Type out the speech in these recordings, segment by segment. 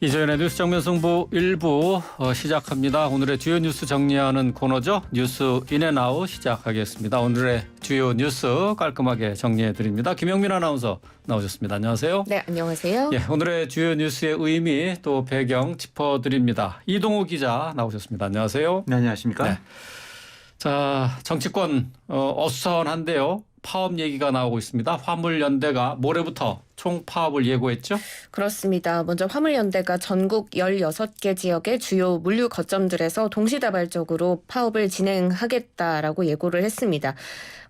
이재현의 뉴스 정면 승부 1부 시작합니다. 오늘의 주요 뉴스 정리하는 코너죠. 뉴스 인앤아웃 시작하겠습니다. 오늘의 주요 뉴스 깔끔하게 정리해드립니다. 김영민 아나운서 나오셨습니다. 안녕하세요. 네, 안녕하세요. 예, 오늘의 주요 뉴스의 의미 또 배경 짚어드립니다. 이동우 기자 나오셨습니다. 안녕하세요. 네, 안녕하십니까? 네. 자, 정치권 어수선한데요. 파업 얘기가 나오고 있습니다. 화물연대가 모레부터 총파업을 예고했죠? 그렇습니다. 먼저 화물연대가 전국 16개 지역의 주요 물류 거점들에서 동시다발적으로 파업을 진행하겠다라고 예고를 했습니다.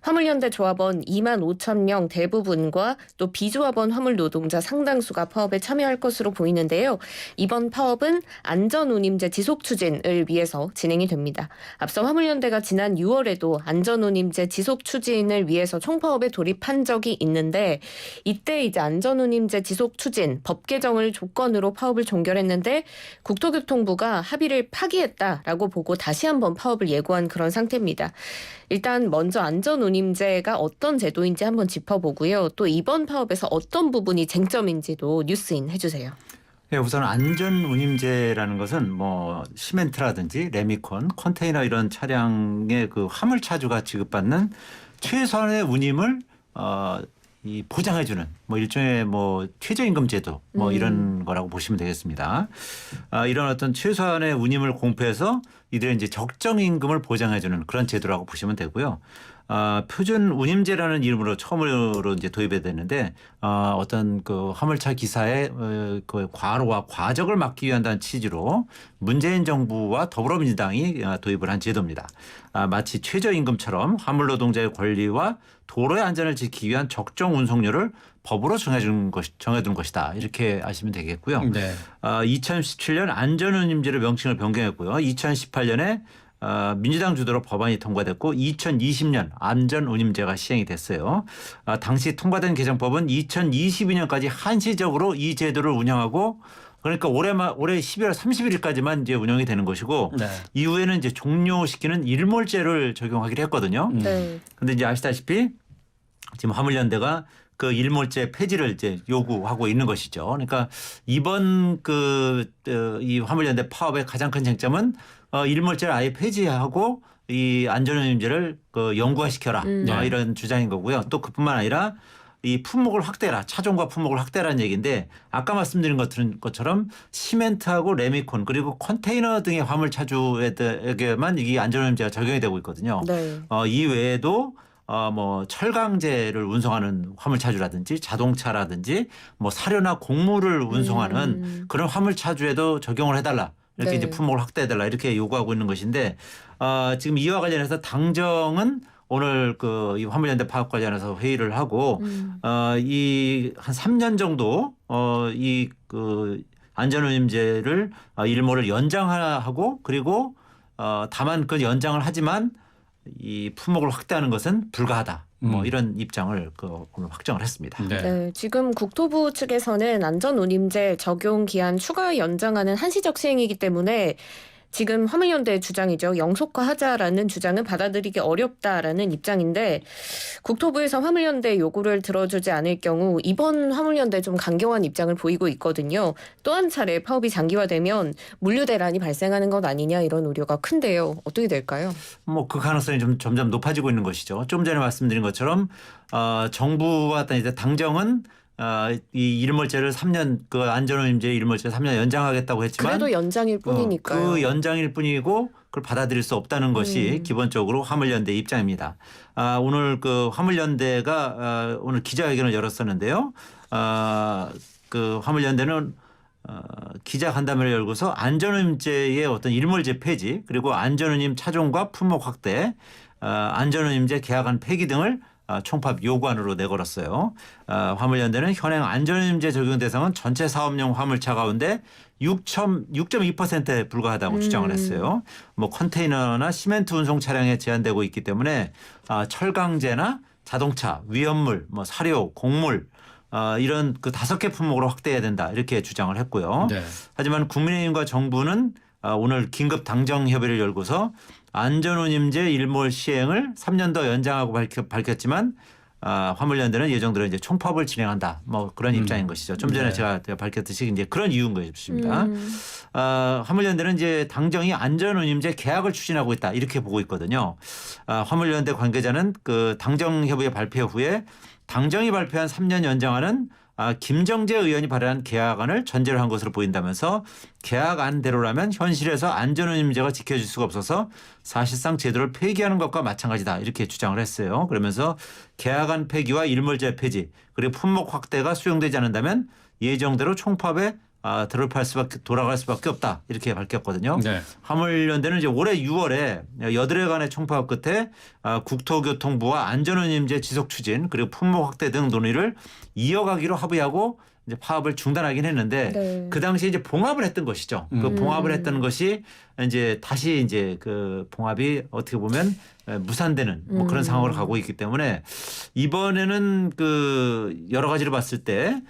화물연대 조합원 2만 5천 명 대부분과 또 비조합원 화물 노동자 상당수가 파업에 참여할 것으로 보이는데요. 이번 파업은 안전운임제 지속 추진을 위해서 진행이 됩니다. 앞서 화물연대가 지난 6월에도 안전운임제 지속 추진을 위해서 총파업에 돌입한 적이 있는데 이때 이제 안전운임제 지속 추진 법 개정을 조건으로 파업을 종결했는데 국토교통부가 합의를 파기했다라고 보고 다시 한번 파업을 예고한 그런 상태입니다. 일단 먼저 안전운임제가 어떤 제도인지 한번 짚어보고요. 또 이번 파업에서 어떤 부분이 쟁점인지도 뉴스인 해주세요. 네, 우선 안전운임제라는 것은 뭐 시멘트라든지 레미콘, 컨테이너 이런 차량의 그 화물 차주가 지급받는 최소한의 운임을 이 보장해주는 뭐 일종의 뭐 최저임금 제도 뭐 이런 거라고 보시면 되겠습니다. 이런 어떤 최소한의 운임을 공표해서 이들의 이제 적정 임금을 보장해주는 그런 제도라고 보시면 되고요. 표준 운임제라는 이름으로 처음으로 이제 도입이 됐는데 어떤 그 화물차 기사의 그 과로와 과적을 막기 위한다는 취지로 문재인 정부와 더불어민주당이 도입을 한 제도입니다. 마치 최저임금처럼 화물 노동자의 권리와 도로의 안전을 지키기 위한 적정 운송료를 법으로 정해둔 것이다. 이렇게 아시면 되겠고요. 네. 2017년 안전운임제로 명칭을 변경했고요. 2018년에 민주당 주도로 법안이 통과됐고 2020년 안전운임제가 시행이 됐어요. 당시 통과된 개정법은 2022년까지 한시적으로 이 제도를 운영하고 그러니까 올해 12월 31일까지만 이제 운영이 되는 것이고 네. 이후에는 이제 종료시키는 일몰제를 적용하기로 했거든요. 네. 그런데 이제 아시다시피 지금 화물연대가 그 일몰제 폐지를 이제 요구하고 있는 것이죠. 그러니까 이번 이 화물연대 파업의 가장 큰 쟁점은 일몰제를 아예 폐지하고 이 안전운임제를 영구화시켜라 이런 주장인 거고요. 또 그뿐만 아니라 이 품목을 확대해라. 차종과 품목을 확대라는 얘기인데 아까 말씀드린 것처럼 시멘트하고 레미콘 그리고 컨테이너 등의 화물 차주에게만 이 안전운임제가 적용이 되고 있거든요. 네. 이 외에도 뭐 철강제를 운송하는 화물 차주라든지 자동차라든지 뭐 사료나 곡물을 운송하는 그런 화물 차주에도 적용을 해달라. 이렇게 네. 이제 품목을 확대해달라 이렇게 요구하고 있는 것인데 지금 이와 관련해서 당정은 오늘 이 화물연대 파업 관련해서 회의를 하고 이 한 3년 정도 안전운임제를 일몰을 연장하고 그리고 다만 그 연장을 하지만 이 품목을 확대하는 것은 불가하다. 뭐 이런 입장을 오늘 확정을 했습니다. 네. 네, 지금 국토부 측에서는 안전운임제 적용 기한 추가 연장하는 한시적 시행이기 때문에 지금 화물연대의 주장이죠. 영속화하자라는 주장은 받아들이기 어렵다라는 입장인데 국토부에서 화물연대 요구를 들어주지 않을 경우 이번 화물연대 좀 강경한 입장을 보이고 있거든요. 또 한 차례 파업이 장기화되면 물류 대란이 발생하는 것 아니냐 이런 우려가 큰데요. 어떻게 될까요? 뭐 그 가능성이 좀 점점 높아지고 있는 것이죠. 좀 전에 말씀드린 것처럼 정부와 이제 당정은 이 일몰제를 3년 그 안전운임제 일몰제 3년 연장하겠다고 했지만 그래도 연장일 뿐이니까요. 그 연장일 뿐이고 그걸 받아들일 수 없다는 것이 기본적으로 화물연대 입장입니다. 오늘 그 화물연대가 오늘 기자회견을 열었었는데요. 그 화물연대는 기자간담회를 열고서 안전운임제의 어떤 일몰제 폐지 그리고 안전운임 차종과 품목 확대 안전운임제 계약안 폐기 등을 총파업 요구안으로 내걸었어요. 화물연대는 현행 안전운임제 적용 대상은 전체 사업용 화물차 가운데 6.2%에 불과하다고 주장을 했어요. 뭐 컨테이너나 시멘트 운송 차량에 제한되고 있기 때문에 철강제나 자동차, 위험물, 뭐 사료, 곡물 이런 그 5개 품목으로 확대해야 된다 이렇게 주장을 했고요. 네. 하지만 국민의힘과 정부는 오늘 긴급 당정 협의를 열고서 안전운임제 일몰 시행을 3년 더 연장하고 밝혔지만 화물연대는 예정대로 이제 총파업을 진행한다. 뭐 그런 입장인 것이죠. 좀 전에 네. 제가 밝혔듯이 이제 그런 이유인 것입니다. 화물연대는 이제 당정이 안전운임제 계약을 추진하고 있다 이렇게 보고 있거든요. 화물연대 관계자는 그 당정협의회 발표 후에 당정이 발표한 3년 연장안은 김정재 의원이 발의한 계약안을 전제로 한 것으로 보인다면서 계약안대로라면 현실에서 안전운임제가 지켜질 수가 없어서 사실상 제도를 폐기하는 것과 마찬가지다 이렇게 주장을 했어요. 그러면서 계약안 폐기와 일몰제 폐지 그리고 품목 확대가 수용되지 않는다면 예정대로 총파업에 돌아갈 수밖에 없다 이렇게 밝혔거든요. 네. 화물연대는 이제 올해 6월에 8회간의 총파업 끝에 국토교통부와 안전운임제 지속 추진 그리고 품목 확대 등 논의를 이어가기로 합의하고 이제 파업을 중단하긴 했는데 네. 그 당시에 이제 봉합을 했던 것이죠. 그 봉합을 했던 것이 이제 다시 이제 그 봉합이 어떻게 보면 무산되는 뭐 그런 상황으로 가고 있기 때문에 이번에는 그 여러 가지로 봤을 때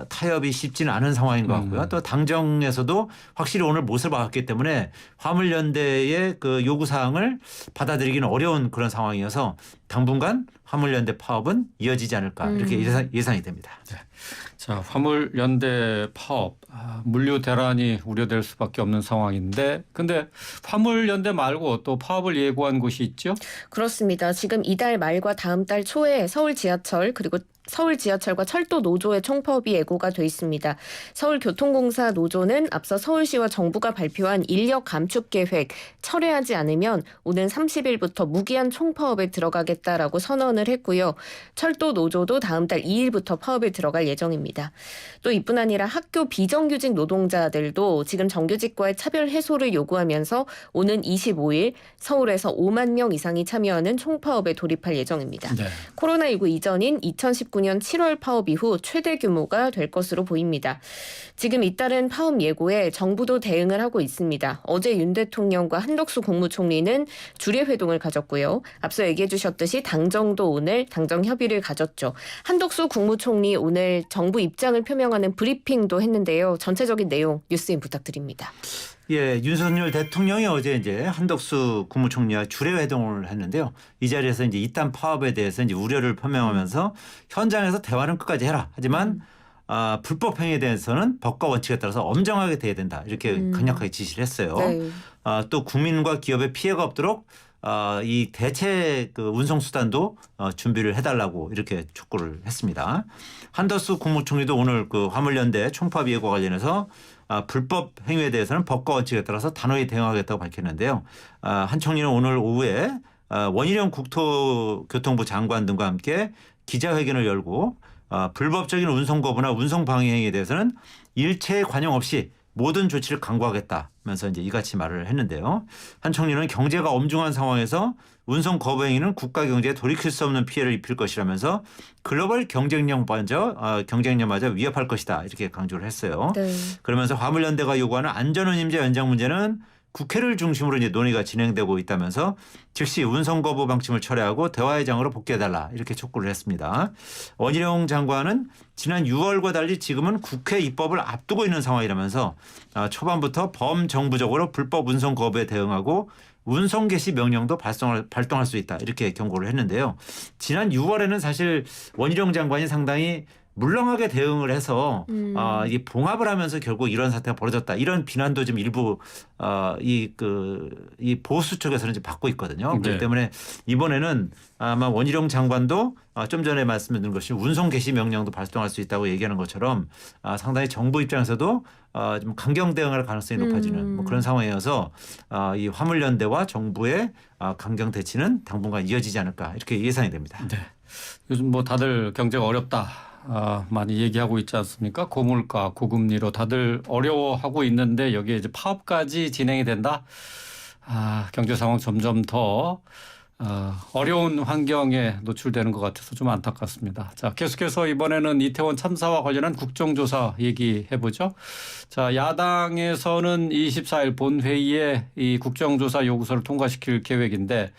타협이 쉽지는 않은 상황인 것 같고요. 또 당정에서도 확실히 오늘 못을 박았기 때문에 화물연대의 그 요구 사항을 받아들이기는 어려운 그런 상황이어서 당분간 화물연대 파업은 이어지지 않을까 이렇게 예상이 됩니다. 네. 자, 화물연대 파업, 물류 대란이 우려될 수밖에 없는 상황인데, 근데 화물연대 말고 또 파업을 예고한 곳이 있죠? 그렇습니다. 지금 이달 말과 다음 달 초에 서울 지하철 그리고 서울 지하철과 철도 노조의 총파업이 예고가 돼 있습니다. 서울교통공사 노조는 앞서 서울시와 정부가 발표한 인력 감축 계획 철회하지 않으면 오는 30일부터 무기한 총파업에 들어가겠다라고 선언을 했고요. 철도 노조도 다음 달 2일부터 파업에 들어갈 예정입니다. 또 이뿐 아니라 학교 비정규직 노동자들도 지금 정규직과의 차별 해소를 요구하면서 오는 25일 서울에서 5만 명 이상이 참여하는 총파업에 돌입할 예정입니다. 네. 코로나19 이전인 2019년 7월 파업 이후 최대 규모가 될 것으로 보입니다. 지금 잇따른 파업 예고에 정부도 대응을 하고 있습니다. 어제 윤 대통령과 한덕수 국무총리는 주례 회동을 가졌고요. 앞서 얘기해 주셨듯이 당정도 오늘 당정 협의를 가졌죠. 한덕수 국무총리 오늘 정부 입장을 표명하는 브리핑도 했는데요. 전체적인 내용 뉴스인 부탁드립니다. 예, 윤석열 대통령이 어제 이제 한덕수 국무총리와 주례 회동을 했는데요. 이 자리에서 이제 이딴 파업에 대해서 이제 우려를 표명하면서 현장에서 대화는 끝까지 해라. 하지만 불법 행위에 대해서는 법과 원칙에 따라서 엄정하게 대해야 된다. 이렇게 강력하게 지시를 했어요. 네. 또 국민과 기업에 피해가 없도록 이 대체 그 운송 수단도 준비를 해달라고 이렇게 촉구를 했습니다. 한덕수 국무총리도 오늘 그 화물연대 총파업 예고 관련해서 불법 행위에 대해서는 법과 원칙에 따라서 단호히 대응하겠다고 밝혔는데요. 한 총리는 오늘 오후에 원희룡 국토교통부 장관 등과 함께 기자회견을 열고 불법적인 운송 거부나 운송 방해 행위에 대해서는 일체의 관용 없이 모든 조치를 강구하겠다면서 이제 이같이 말을 했는데요. 한 총리는 경제가 엄중한 상황에서 운송 거부 행위는 국가 경제에 돌이킬 수 없는 피해를 입힐 것이라면서 글로벌 경쟁력마저 위협할 것이다 이렇게 강조를 했어요. 네. 그러면서 화물연대가 요구하는 안전운임제 연장 문제는 국회를 중심으로 이제 논의가 진행되고 있다면서 즉시 운송 거부 방침을 철회하고 대화의 장으로 복귀해달라 이렇게 촉구를 했습니다. 원희룡 장관은 지난 6월과 달리 지금은 국회 입법을 앞두고 있는 상황이라면서 초반부터 범정부적으로 불법 운송 거부에 대응하고 운송 개시 명령도 발동할 수 있다 이렇게 경고를 했는데요. 지난 6월에는 사실 원희룡 장관이 상당히 물렁하게 대응을 해서 이 봉합을 하면서 결국 이런 사태가 벌어졌다. 이런 비난도 지금 일부 이 보수 쪽에서는 지금 받고 있거든요. 네. 그렇기 때문에 이번에는 아마 원희룡 장관도 좀 전에 말씀드린 것이 운송 개시 명령도 발동할 수 있다고 얘기하는 것처럼 상당히 정부 입장에서도 좀 강경 대응할 가능성이 높아지는 뭐 그런 상황이어서 이 화물연대와 정부의 강경 대치는 당분간 이어지지 않을까 이렇게 예상이 됩니다. 네. 요즘 뭐 다들 경제가 어렵다. 많이 얘기하고 있지 않습니까? 고물가, 고금리로 다들 어려워하고 있는데 여기에 이제 파업까지 진행이 된다. 경제 상황 점점 더 어려운 환경에 노출되는 것 같아서 좀 안타깝습니다. 자, 계속해서 이번에는 이태원 참사와 관련한 국정조사 얘기해보죠. 자, 야당에서는 24일 본회의에 이 국정조사 요구서를 통과시킬 계획인데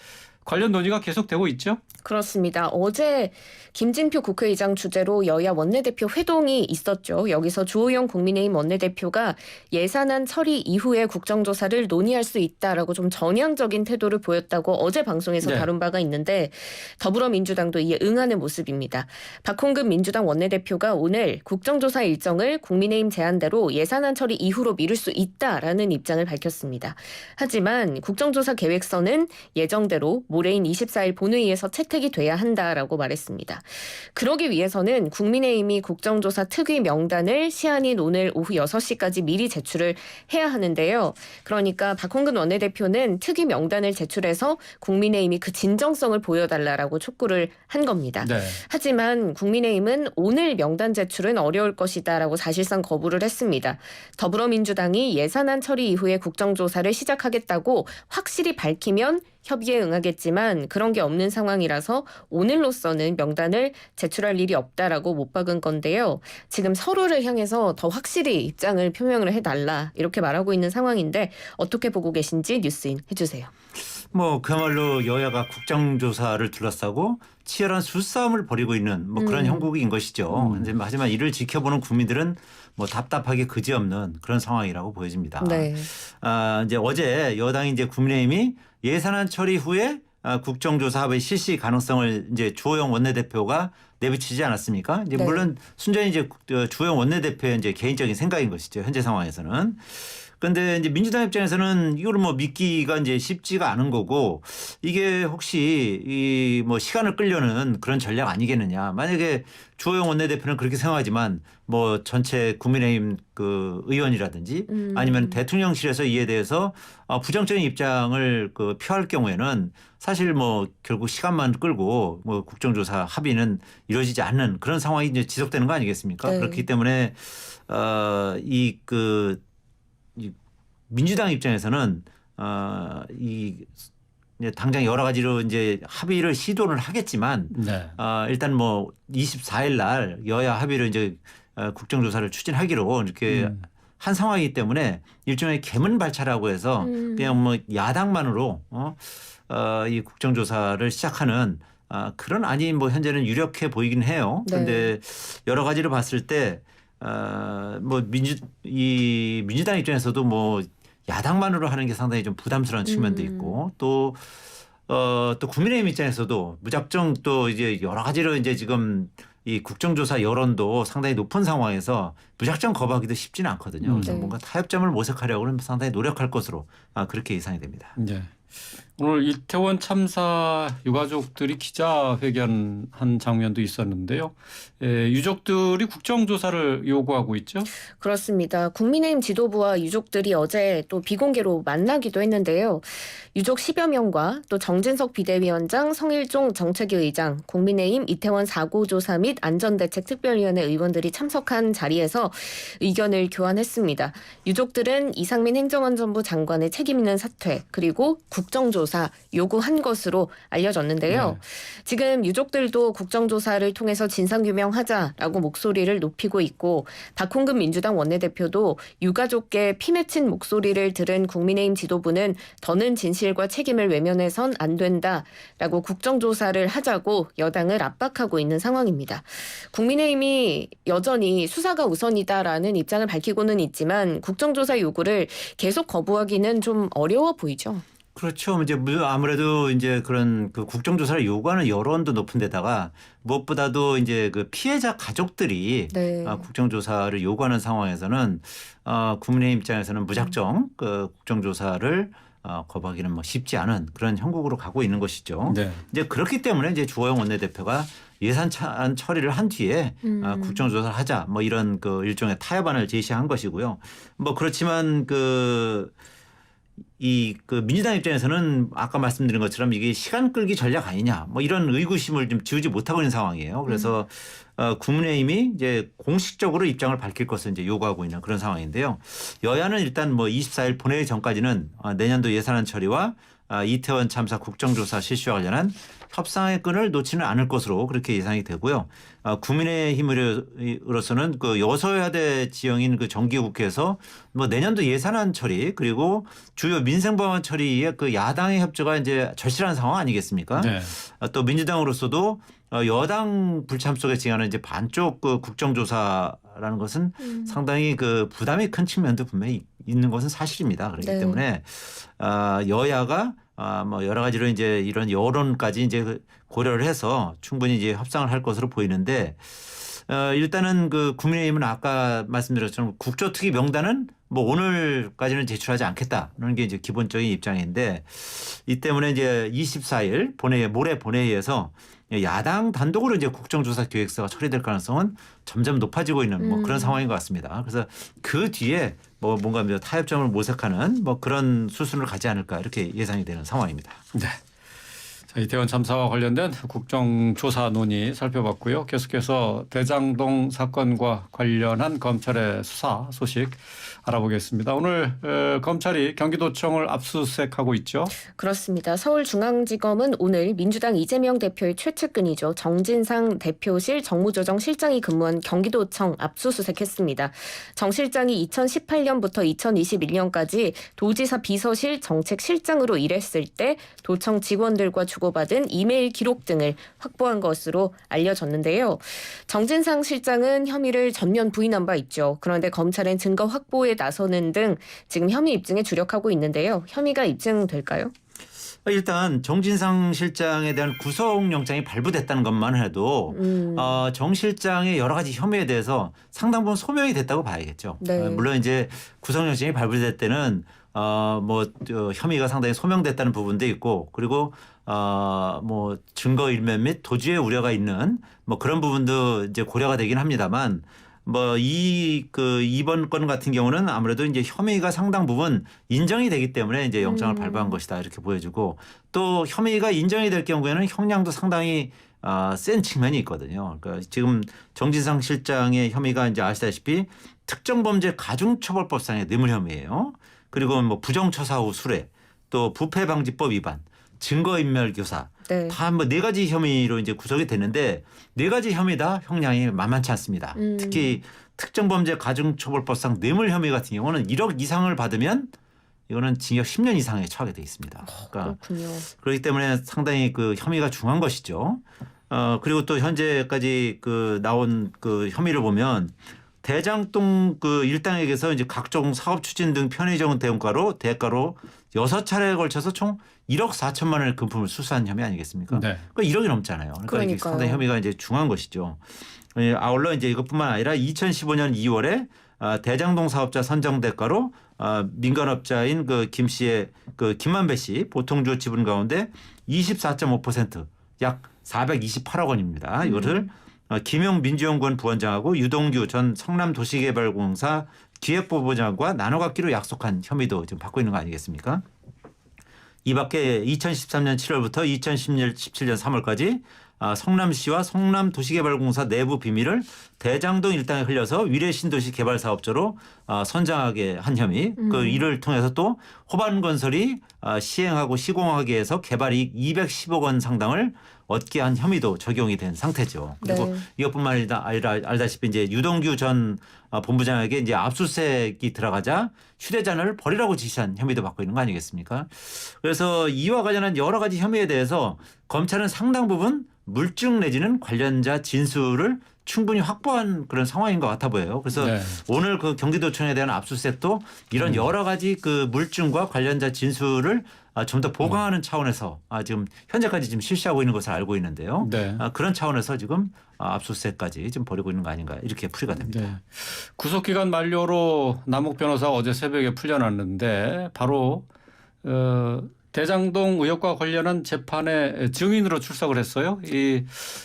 관련 논의가 계속되고 있죠? 그렇습니다. 어제 김진표 국회의장 주재로 여야 원내대표 회동이 있었죠. 여기서 주호영 국민의힘 원내대표가 예산안 처리 이후에 국정조사를 논의할 수 있다라고 좀 전향적인 태도를 보였다고 어제 방송에서 네. 다룬 바가 있는데 더불어민주당도 이에 응하는 모습입니다. 박홍근 민주당 원내대표가 오늘 국정조사 일정을 국민의힘 제안대로 예산안 처리 이후로 미룰 수 있다라는 입장을 밝혔습니다. 하지만 국정조사 계획서는 예정대로 모레인 24일 본회의에서 채택이 돼야 한다라고 말했습니다. 그러기 위해서는 국민의힘이 국정조사 특위 명단을 시한인 오늘 오후 6시까지 미리 제출을 해야 하는데요. 그러니까 박홍근 원내대표는 특위 명단을 제출해서 국민의힘이 그 진정성을 보여달라라고 촉구를 한 겁니다. 네. 하지만 국민의힘은 오늘 명단 제출은 어려울 것이다라고 사실상 거부를 했습니다. 더불어민주당이 예산안 처리 이후에 국정조사를 시작하겠다고 확실히 밝히면 협의에 응하겠지만 그런 게 없는 상황이라서 오늘로서는 명단을 제출할 일이 없다라고 못 박은 건데요. 지금 서로를 향해서 더 확실히 입장을 표명을 해달라 이렇게 말하고 있는 상황인데 어떻게 보고 계신지 뉴스인 해주세요. 뭐 그야말로 여야가 국정조사를 둘러싸고 치열한 수싸움을 벌이고 있는 뭐 그런 형국인 것이죠. 하지만 이를 지켜보는 국민들은 뭐 답답하게 그지없는 그런 상황이라고 보여집니다. 네. 이제 어제 여당이 이제 국민의힘이 예산안 처리 후에 국정조사 합의 실시 가능성을 이제 주호영 원내대표가 내비치지 않았습니까? 이제 네. 물론 순전히 이제 주호영 원내대표의 이제 개인적인 생각인 것이죠. 현재 상황에서는. 그런데 이제 민주당 입장에서는 이걸 뭐 믿기가 이제 쉽지가 않은 거고 이게 혹시 이 뭐 시간을 끌려는 그런 전략 아니겠느냐. 만약에 주호영 원내대표는 그렇게 생각하지만 뭐 전체 국민의힘 그 의원이라든지 아니면 대통령실에서 이에 대해서 부정적인 입장을 그 표할 경우에는 사실 뭐 결국 시간만 끌고 뭐 국정조사 합의는 이루어지지 않는 그런 상황이 이제 지속되는 거 아니겠습니까? 네. 그렇기 때문에 이 민주당 입장에서는 이제 당장 여러 가지로 이제 합의를 시도를 하겠지만 네. 일단 뭐 24일 날 여야 합의로 이제 국정조사를 추진하기로 이렇게 한 상황이기 때문에 일종의 개문발차라고 해서 그냥 뭐 야당만으로 이 국정조사를 시작하는 그런 안이 뭐 현재는 유력해 보이긴 해요. 그런데 여러 가지로 봤을 때 뭐 민주당 입장에서도 뭐 야당만으로 하는 게 상당히 좀 부담스러운 측면도 있고 또 국민의힘 입장에서도 무작정 또 이제 여러 가지로 이제 지금 이 국정조사 여론도 상당히 높은 상황에서 무작정 거부하기도 쉽지는 않거든요. 그래서 네. 뭔가 타협점을 모색하려고 하면 상당히 노력할 것으로 그렇게 예상이 됩니다. 네. 오늘 이태원 참사 유가족들이 기자회견한 장면도 있었는데요. 유족들이 국정조사를 요구하고 있죠. 그렇습니다. 국민의힘 지도부와 유족들이 어제 또 비공개로 만나기도 했는데요. 유족 10여 명과 또 정진석 비대위원장, 성일종 정책위 의장, 국민의힘 이태원 사고조사 및 안전대책특별위원회 의원들이 참석한 자리에서 의견을 교환했습니다. 유족들은 이상민 행정안전부 장관의 책임 있는 사퇴 그리고 국정조사 요구한 것으로 알려졌는데요. 네. 지금 유족들도 국정조사를 통해서 진상규명하자라고 목소리를 높이고 있고 박홍근 민주당 원내대표도 유가족께 피 맺힌 목소리를 들은 국민의힘 지도부는 더는 진실과 책임을 외면해선 안 된다라고 국정조사를 하자고 여당을 압박하고 있는 상황입니다. 국민의힘이 여전히 수사가 우선이다라는 입장을 밝히고는 있지만 국정조사 요구를 계속 거부하기는 좀 어려워 보이죠. 그렇죠. 이제 아무래도 이제 그런 그 국정조사를 요구하는 여론도 높은 데다가 무엇보다도 이제 그 피해자 가족들이 네. 국정조사를 요구하는 상황에서는 국민의힘 입장에서는 무작정 그 국정조사를 거부하기는 뭐 쉽지 않은 그런 형국으로 가고 있는 것이죠. 네. 이제 그렇기 때문에 이제 주호영 원내대표가 예산 처리를 한 뒤에 국정조사를 하자 뭐 이런 그 일종의 타협안을 제시한 것이고요. 뭐 그렇지만 그 민주당 입장에서는 아까 말씀드린 것처럼 이게 시간 끌기 전략 아니냐 뭐 이런 의구심을 좀 지우지 못하고 있는 상황이에요. 그래서 국민의힘이 이제 공식적으로 입장을 밝힐 것을 이제 요구하고 있는 그런 상황인데요. 여야는 일단 뭐 24일 본회의 전까지는 내년도 예산안 처리와 이태원 참사 국정조사 실시와 관련한 협상의 끈을 놓지는 않을 것으로 그렇게 예상이 되고요. 국민의힘으로서는 그 여소야대 지형인 그 정기국회에서 뭐 내년도 예산안 처리 그리고 주요 민생법안 처리에 그 야당의 협조가 이제 절실한 상황 아니겠습니까? 네. 또 민주당으로서도 여당 불참 속에 지향하는 이제 반쪽 그 국정조사라는 것은 상당히 그 부담이 큰 측면도 분명히 있는 것은 사실입니다. 그렇기 네. 때문에 여야가 뭐 여러 가지로 이제 이런 여론까지 이제 고려를 해서 충분히 이제 협상을 할 것으로 보이는데 일단은 그 국민의힘은 아까 말씀드렸처럼 국조특위 명단은 뭐 오늘까지는 제출하지 않겠다는 게 이제 기본적인 입장인데 이 때문에 이제 24일 모레 본회의에서 야당 단독으로 이제 국정조사 기획서가 처리될 가능성은 점점 높아지고 있는 뭐 그런 상황인 것 같습니다. 그래서 그 뒤에 뭐 뭔가 타협점을 모색하는 뭐 그런 수순을 가지 않을까 이렇게 예상이 되는 상황입니다. 네. 자, 이태원 참사와 관련된 국정조사 논의 살펴봤고요. 계속해서 대장동 사건과 관련한 검찰의 수사 소식 알아보겠습니다. 오늘 검찰이 경기도청을 압수수색하고 있죠. 그렇습니다. 서울중앙지검은 오늘 민주당 이재명 대표의 최측근이죠. 정진상 대표실 정무조정실장이 근무한 경기도청 압수수색했습니다. 정 실장이 2018년부터 2021년까지 도지사 비서실 정책실장으로 일했을 때 도청 직원들과 주고받은 이메일 기록 등을 확보한 것으로 알려졌는데요. 정진상 실장은 혐의를 전면 부인한 바 있죠. 그런데 검찰은 증거 확보에 나서는 등 지금 혐의 입증에 주력하고 있는데요. 혐의가 입증될까요? 일단 정진상 실장에 대한 구속영장이 발부됐다는 것만 해도 정 실장의 여러 가지 혐의에 대해서 상당 부분 소명이 됐다고 봐야겠죠. 네. 물론 이제 구속영장이 발부될 때는 혐의가 상당히 소명됐다는 부분도 있고 그리고 뭐 증거 일면 및 도주의 우려가 있는 뭐 그런 부분도 이제 고려가 되긴 합니다만 뭐 이번 건 같은 경우는 아무래도 이제 혐의가 상당 부분 인정이 되기 때문에 이제 영장을 발부한 것이다 이렇게 보여지고 또 혐의가 인정이 될 경우에는 형량도 상당히 센 측면이 있거든요. 그러니까 지금 정진상 실장의 혐의가 이제 아시다시피 특정범죄 가중처벌법상의 뇌물 혐의예요. 그리고 뭐 부정처사 후 수뢰, 또 부패방지법 위반, 증거인멸교사, 네. 다 뭐 네 가지 혐의로 이제 구속이 되는데 네 가지 혐의 다 형량이 만만치 않습니다. 특히 특정범죄 가중처벌법상 뇌물 혐의 같은 경우는 1억 이상을 받으면 이거는 징역 10년 이상에 처하게 돼 있습니다. 그러니까 그렇군요. 그렇기 때문에 상당히 그 혐의가 중한 것이죠. 그리고 또 현재까지 그 나온 그 혐의를 보면 대장동 그 일당에게서 이제 각종 사업 추진 등 편의점 대가로 6차례에 걸쳐서 총 1억 4천만 원의 금품을 수수한 혐의 아니겠습니까? 네. 그러니까 1억이 넘잖아요. 그러니까 이게 상당히 혐의가 이제 중한 것이죠. 아울러 이제 이것뿐만 아니라 2015년 2월에 대장동 사업자 선정 대가로 민간업자인 그 김 씨의 그 김만배 씨 보통주 지분 가운데 24.5% 약 428억 원입니다. 이것을 김용 민주연구원 부원장하고 유동규 전 성남도시개발공사 기획부부장과 나눠 갖기로 약속한 혐의도 지금 받고 있는 거 아니겠습니까? 이 밖에 2013년 7월부터 2017년 3월까지 성남시와 성남도시개발공사 내부 비밀을 대장동 일당에 흘려서 위례신도시 개발사업자로 선정하게 한 혐의. 그 이를 통해서 또 호반건설이 시행하고 시공하기 위해서 개발이익 210억 원 상당을 얻게 한 혐의도 적용이 된 상태죠. 그리고 네. 이것뿐만 아니라 알다시피 이제 유동규 전 본부장에게 이제 압수수색이 들어가자 휴대전화를 버리라고 지시한 혐의도 받고 있는 거 아니겠습니까? 그래서 이와 관련한 여러 가지 혐의에 대해서 검찰은 상당 부분 물증 내지는 관련자 진술을 충분히 확보한 그런 상황인 것 같아 보여요. 그래서 네. 오늘 그 경기도청에 대한 압수수색도 이런 여러 가지 그 물증과 관련자 진술을 좀 더 보강하는 차원에서 지금 현재까지 지금 실시하고 있는 것을 알고 있는데요. 네. 그런 차원에서 지금 압수수색까지 지금 벌이고 있는 거 아닌가 이렇게 풀이가 됩니다. 네. 구속기간 만료로 남욱 변호사가 어제 새벽에 풀려났는데 바로 대장동 의혹과 관련한 재판에 증인으로 출석을 했어요. 이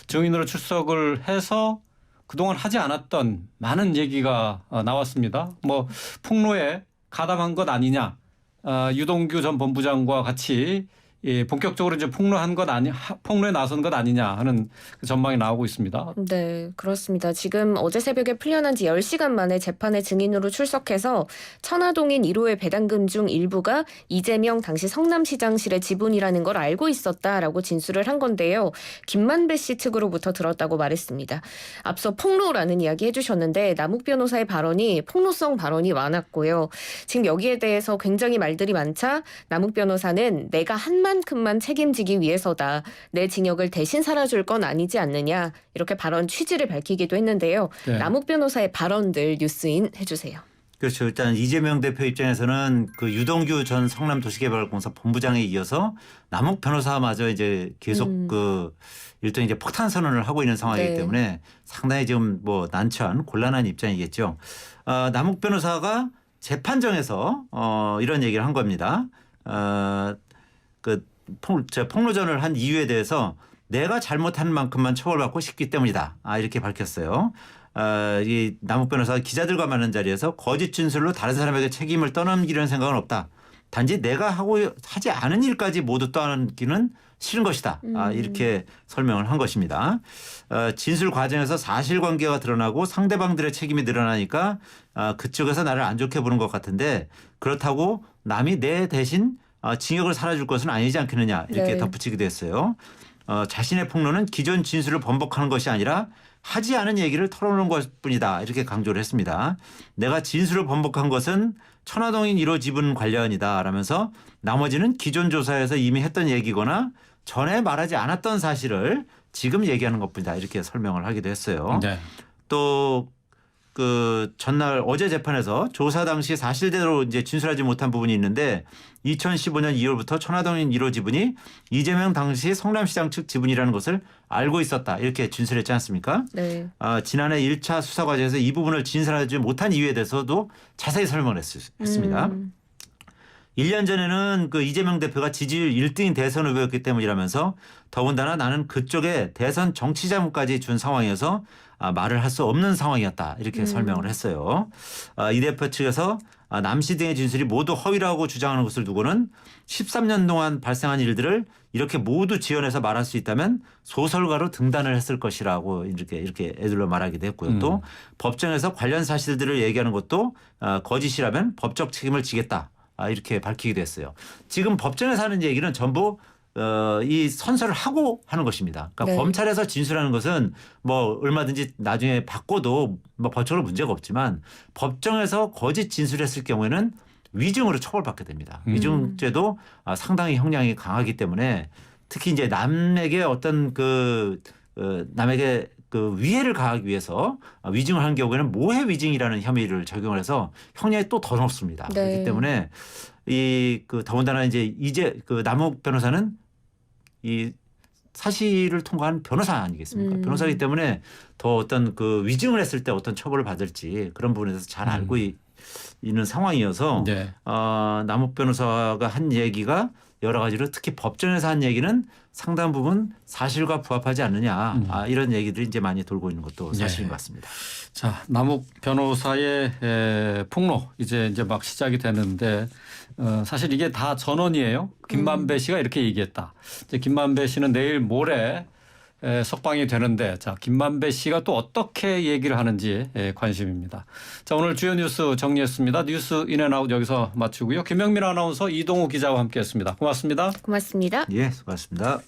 증인으로 출석을 해서 그동안 하지 않았던 많은 얘기가 나왔습니다. 뭐 폭로에 가담한 것 아니냐. 유동규 전 본부장과 같이 본격적으로 이제 폭로에 나선 것 아니냐 하는 그 전망이 나오고 있습니다. 네, 그렇습니다. 지금 어제 새벽에 풀려난 지 10시간 만에 재판에 증인으로 출석해서 천화동인 1호의 배당금 중 일부가 이재명 당시 성남시장실의 지분이라는 걸 알고 있었다라고 진술을 한 건데요. 김만배 씨 측으로부터 들었다고 말했습니다. 앞서 폭로라는 이야기 해주셨는데 남욱 변호사의 발언이 폭로성 발언이 많았고요. 지금 여기에 대해서 굉장히 말들이 많자 남욱 변호사는 내가 한 만큼만 책임지기 위해서다. 내 징역을 대신 살아줄 건 아니지 않느냐. 이렇게 발언 취지를 밝히기도 했는데요. 네. 남욱 변호사의 발언들 뉴스인 해주세요. 그렇죠. 일단 이재명 대표 입장에서는 그 유동규 전 성남도시개발공사 본부장에 이어서 남욱 변호사마저 이제 계속 그 일종의 이제 폭탄 선언을 하고 있는 상황이기 네. 때문에 상당히 지금 뭐 난처한 곤란한 입장이겠죠. 남욱 변호사가 재판정에서 이런 얘기를 한 겁니다. 폭로전을 한 이유에 대해서 내가 잘못한 만큼만 처벌받고 싶기 때문이다. 이렇게 밝혔어요. 이 남욱 변호사가 기자들과 만난 자리에서 거짓 진술로 다른 사람에게 책임을 떠넘기려는 생각은 없다. 단지 내가 하지 않은 일까지 모두 떠넘기는 싫은 것이다. 이렇게 설명을 한 것입니다. 진술 과정에서 사실관계가 드러나고 상대방들의 책임이 늘어나니까 그쪽에서 나를 안 좋게 보는 것 같은데 그렇다고 남이 내 대신 징역을 살아줄 것은 아니지 않겠느냐 이렇게 네. 덧붙이기도 했어요. 자신의 폭로는 기존 진술을 번복하는 것이 아니라 하지 않은 얘기를 털어놓은 것뿐이다 이렇게 강조를 했습니다. 내가 진술을 번복한 것은 천화동인 1호 지분 관련이다 라면서 나머지는 기존 조사에서 이미 했던 얘기거나 전에 말하지 않았던 사실을 지금 얘기하는 것뿐이다 이렇게 설명을 하기도 했어요. 네. 또 그 전날 어제 재판에서 조사 당시 사실대로 이제 진술하지 못한 부분이 있는데 2015년 2월부터 천화동인 1호 지분이 이재명 당시 성남시장 측 지분이라는 것을 알고 있었다 이렇게 진술했지 않습니까? 네. 지난해 1차 수사 과정에서 이 부분을 진술하지 못한 이유에 대해서도 자세히 설명을 했습니다. 1년 전에는 그 이재명 대표가 지지율 1등인 대선 후보였기 때문이라면서 더군다나 나는 그쪽에 대선 정치 자문까지 준 상황이어서 말을 할 수 없는 상황이었다 이렇게 설명을 했어요. 이 대표 측에서 남씨 등의 진술이 모두 허위라고 주장하는 것을 두고는 13년 동안 발생한 일들을 이렇게 모두 지어내서 말할 수 있다면 소설가로 등단을 했을 것이라고 이렇게 애들로 말하기도 했고요. 또 법정에서 관련 사실들을 얘기하는 것도 거짓이라면 법적 책임을 지겠다. 이렇게 밝히기도 했어요. 지금 법정에서 하는 얘기는 전부 이 선서를 하고 하는 것입니다. 그러니까 네. 검찰에서 진술하는 것은 뭐 얼마든지 나중에 바꿔도 뭐 법적으로 문제가 없지만 법정에서 거짓 진술했을 경우에는 위증으로 처벌받게 됩니다. 위증죄도 상당히 형량이 강하기 때문에 특히 이제 남에게 어떤 남에게 그 위해를 가하기 위해서 위증을 한 경우에는 모해 위증이라는 혐의를 적용을 해서 형량이 또 더 높습니다. 네. 그렇기 때문에 더군다나 이제 그 남욱 변호사는 이 사실을 통과한 변호사 아니겠습니까? 변호사이기 때문에 더 어떤 그 위증을 했을 때 어떤 처벌을 받을지 그런 부분에 대해서 잘 알고 있는 상황이어서 네. 남욱 변호사가 한 얘기가 여러 가지로 특히 법정에서 한 얘기는 상당 부분 사실과 부합하지 않느냐 이런 얘기들이 이제 많이 돌고 있는 것도 사실인 것 같습니다. 자, 남욱 변호사의 폭로 이제 막 시작이 되는데 사실 이게 다 전원이에요. 김만배 씨가 이렇게 얘기했다. 이제 김만배 씨는 내일 모레 석방이 되는데 자, 김만배 씨가 또 어떻게 얘기를 하는지 관심입니다. 자, 오늘 주요 뉴스 정리했습니다. 뉴스 인앤아웃 여기서 마치고요. 김영민 아나운서 이동우 기자와 함께했습니다. 고맙습니다. 고맙습니다. 예, 수고하셨습니다.